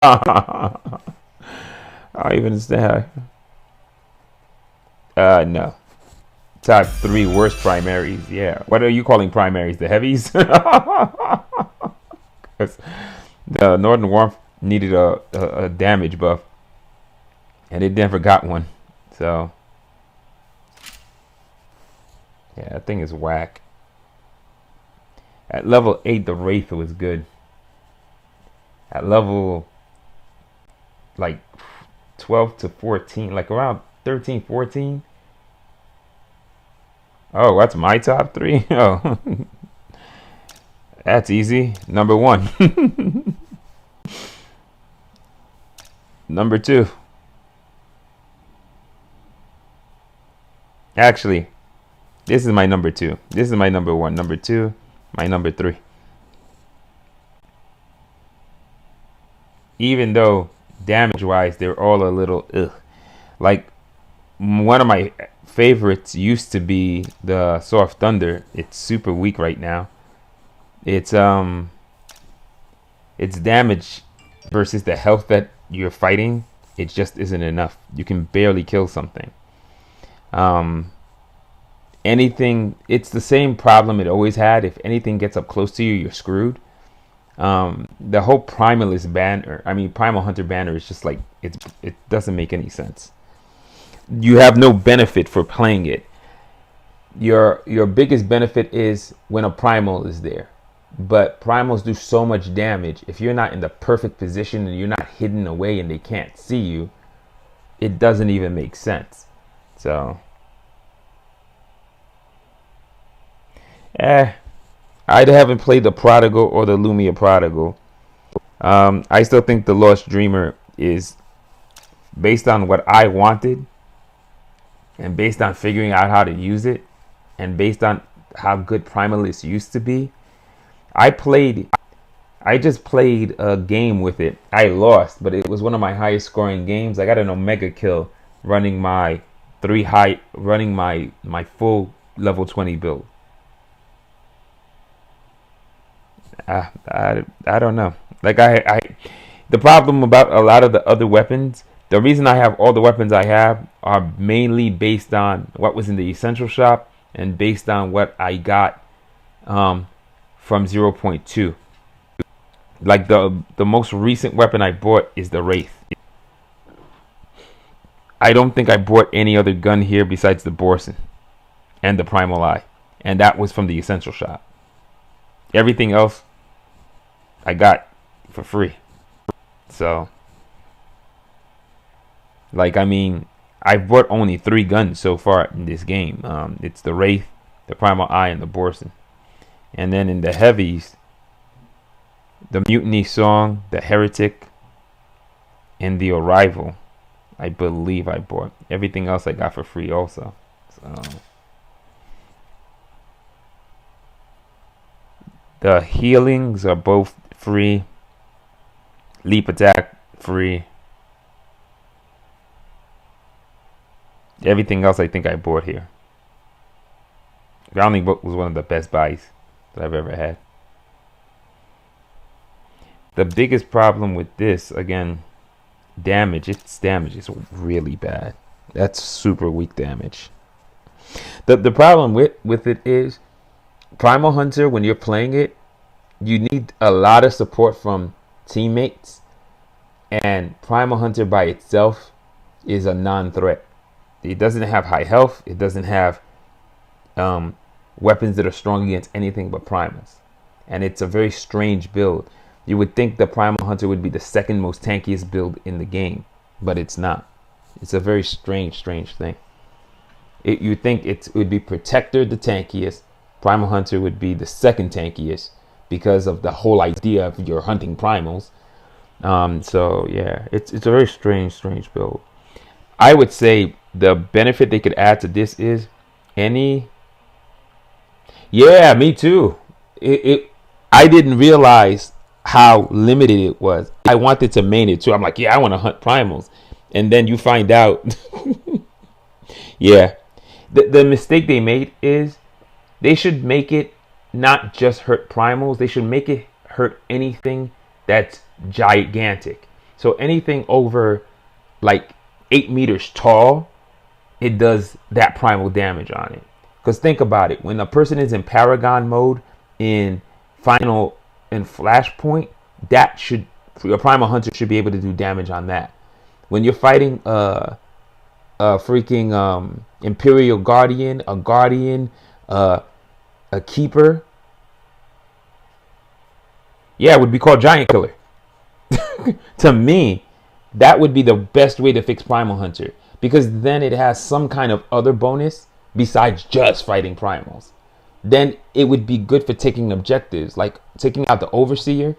I even understand. No. Top three worst primaries. Yeah. What are you calling primaries? The heavies? 'Cause the Northern Warmth needed a damage buff, and it never got one. So yeah, that thing is whack. At level 8, the Wraith was good. At level like 12 to 14, like around 13, 14. Oh, that's my top three? Oh, that's easy. Number one. Number two. Actually, this is my number two. This is my number one. Number two, my number three. Even though damage wise, they're all a little ugh. Like, one of my favorites used to be the Soft Thunder. It's super weak right now. It's its damage versus the health that you're fighting, it just isn't enough. You can barely kill something. Um, anything, it's the same problem it always had. If anything gets up close to you, you're screwed. The whole Primalist banner, I mean Primal Hunter banner, is just like it doesn't make any sense. You have no benefit for playing it. Your biggest benefit is when a primal is there. But primals do so much damage. If you're not in the perfect position and you're not hidden away and they can't see you, it doesn't even make sense. So, eh, I haven't played the Prodigal or the Lumia Prodigal. I still think the Lost Dreamer is based on what I wanted and based on figuring out how to use it and based on how good Primalist used to be. I played I just played a game with it. I lost, but it was one of my highest scoring games. I got an Omega kill running my running my full level 20 build. I don't know. Like the problem about a lot of the other weapons, the reason I have all the weapons I have are mainly based on what was in the essential shop and based on what I got um, from 0.2. Like the most recent weapon I bought is the Wraith. I don't think I bought any other gun here besides the Borson and the Primal Eye, and that was from the essential shop. Everything else I got for free. So, like, I mean, I've bought only 3 guns so far in this game. It's the Wraith, the Primal Eye, and the Borson. And then in the heavies, the Mutiny Song, the Heretic, and the Arrival. I believe I bought. Everything else I got for free also. So the healings are both free. Leap attack free. Everything else I think I bought here. Grounding Book was one of the best buys that I've ever had. The biggest problem with this, again, damage. Its damage is really bad. That's super weak damage. The problem with it is Primal Hunter, when you're playing it, you need a lot of support from teammates, and Primal Hunter by itself is a non-threat. It doesn't have high health. It doesn't have weapons that are strong against anything but primals, and it's a very strange build. You would think the Primal Hunter would be the second most tankiest build in the game, but it's not. It's a very strange thing. You think it would be Protector the tankiest, Primal Hunter would be the second tankiest because of the whole idea of you're hunting primals. So yeah, it's a very strange build. I would say the benefit they could add to this is any. Yeah, me too. I didn't realize how limited it was. I wanted to main it too. I'm like, yeah, I want to hunt primals, and then you find out, yeah, the mistake they made is they should make it not just hurt primals. They should make it hurt anything that's gigantic. So anything over like 8 meters tall, it does that primal damage on it. Because think about it, when a person is in Paragon mode in Final and Flashpoint, that should, your Primal Hunter should be able to do damage on that. When you're fighting freaking Imperial Guardian, a Guardian, a Keeper, yeah, it would be called Giant Killer. To me, that would be the best way to fix Primal Hunter, because then it has some kind of other bonus besides just fighting primals. Then it would be good for taking objectives, like taking out the Overseer,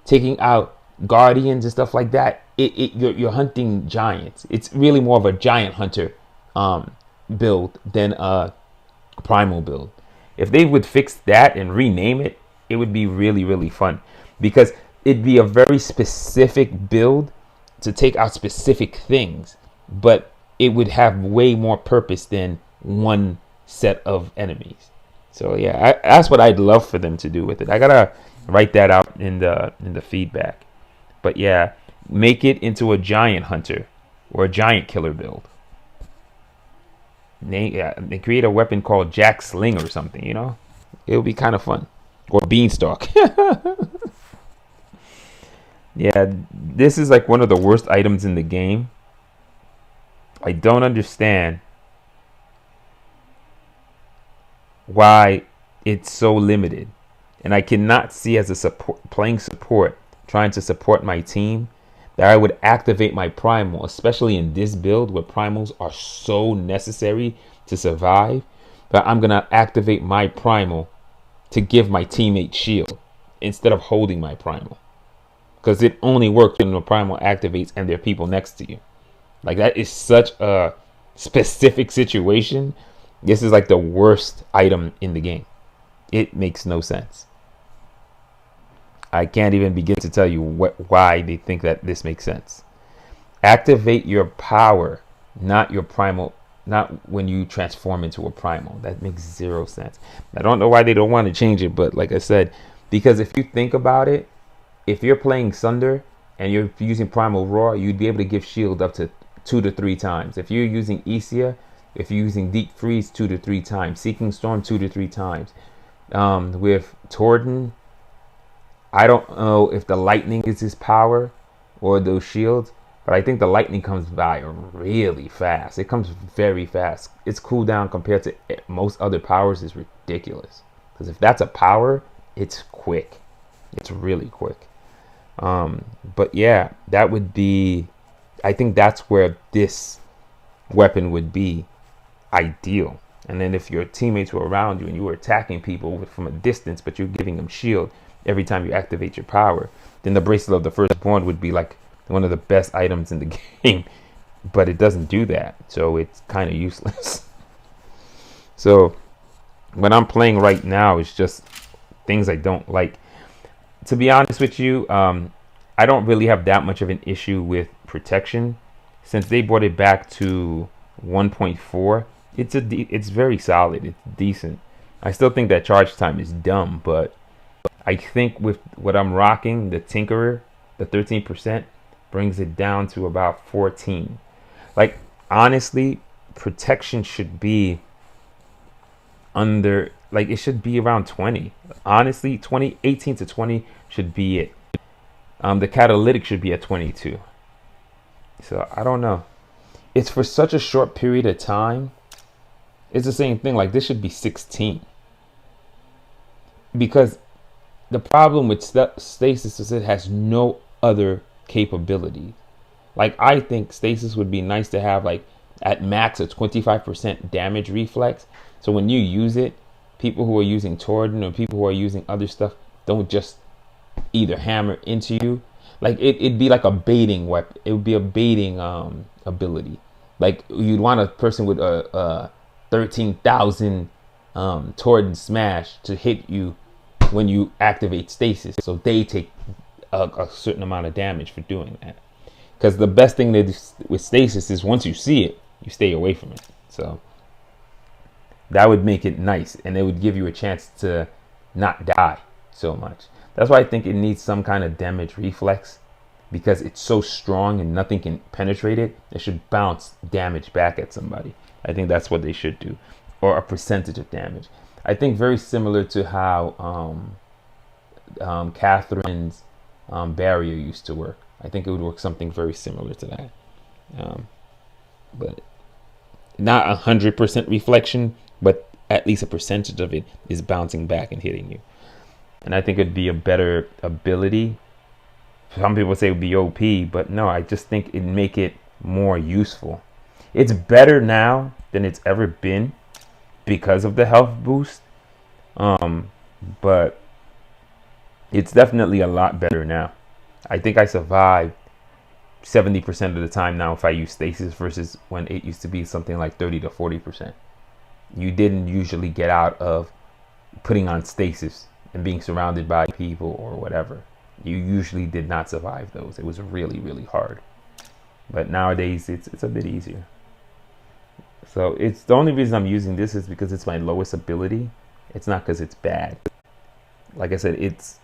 taking out Guardians and stuff like that. You're hunting giants. It's really more of a giant hunter build than a primal build. If they would fix that and rename it, it would be really, really fun, because it'd be a very specific build to take out specific things, but it would have way more purpose than one set of enemies. So yeah, that's what I'd love for them to do with it. I gotta write that out in the feedback. But yeah, make it into a giant hunter or a giant killer build. They create a weapon called Jack Sling or something, you know? It'll be kind of fun. Or Beanstalk. Yeah, this is like one of the worst items in the game. I don't understand why it's so limited. And I cannot see as a playing support, trying to support my team, that I would activate my primal, especially in this build where primals are so necessary to survive, that I'm going to activate my primal to give my teammate shield instead of holding my primal. Because it only works when the primal activates and there are people next to you. Like, that is such a specific situation. This is like the worst item in the game. It makes no sense. I can't even begin to tell you why they think that this makes sense. Activate your power, not your primal, not when you transform into a primal. That makes zero sense. I don't know why they don't want to change it, but like I said, because if you think about it, if you're playing Sunder and you're using Primal Roar, you'd be able to give shield up to 2 to 3 times. If you're using Isia, if you're using Deep Freeze, 2 to 3 times. Seeking Storm, 2 to 3 times. With Torden, I don't know if the lightning is his power or those shields, but I think the lightning comes by really fast. It comes very fast. Its cooldown compared to most other powers is ridiculous. Because if that's a power, it's quick. It's really quick. But yeah, that would be, I think that's where this weapon would be ideal. And then if your teammates were around you and you were attacking people from a distance, but you're giving them shield every time you activate your power, then the Bracelet of the Firstborn would be like one of the best items in the game. But it doesn't do that, so it's kind of useless. So what I'm playing right now is just things I don't like. To be honest with you, I don't really have that much of an issue with protection. Since they brought it back to 1.4, it's very solid. It's decent. I still think that charge time is dumb, but I think with what I'm rocking, the Tinkerer, the 13% brings it down to about 14. Like, honestly, protection should be under, like, it should be around 20. Honestly, 18 to 20 should be it. The catalytic should be at 22. So I don't know. It's for such a short period of time. It's the same thing. Like, this should be 16. Because the problem with stasis is it has no other capability. Like, I think stasis would be nice to have, like, at max a 25% damage reflex. So when you use it, people who are using Torden or people who are using other stuff don't just either hammer into you. Like, it'd be like a baiting weapon. It would be a baiting ability. Like, you'd want a person with a 13,000 Torden smash to hit you when you activate stasis, so they take a certain amount of damage for doing that. Because the best thing with stasis is once you see it, you stay away from it. So that would make it nice, and it would give you a chance to not die so much. That's why I think it needs some kind of damage reflex because it's so strong and nothing can penetrate it, it should bounce damage back at somebody. I think that's what they should do, or a percentage of damage. I think very similar to how Catherine's barrier used to work. I think it would work something very similar to that, but not 100% reflection, but at least a percentage of it is bouncing back and hitting you. And I think it'd be a better ability. Some people say it would be OP, but no, I just think it'd make it more useful. It's better now than it's ever been because of the health boost. But it's definitely a lot better now. I think I survive 70% of the time now if I use stasis, versus when it used to be something like 30 to 40%. You didn't usually get out of putting on stasis and being surrounded by people or whatever. You usually did not survive those. It was really, really hard. But nowadays it's a bit easier. So it's the only reason I'm using this is because it's my lowest ability. It's not because it's bad. Like I said, it's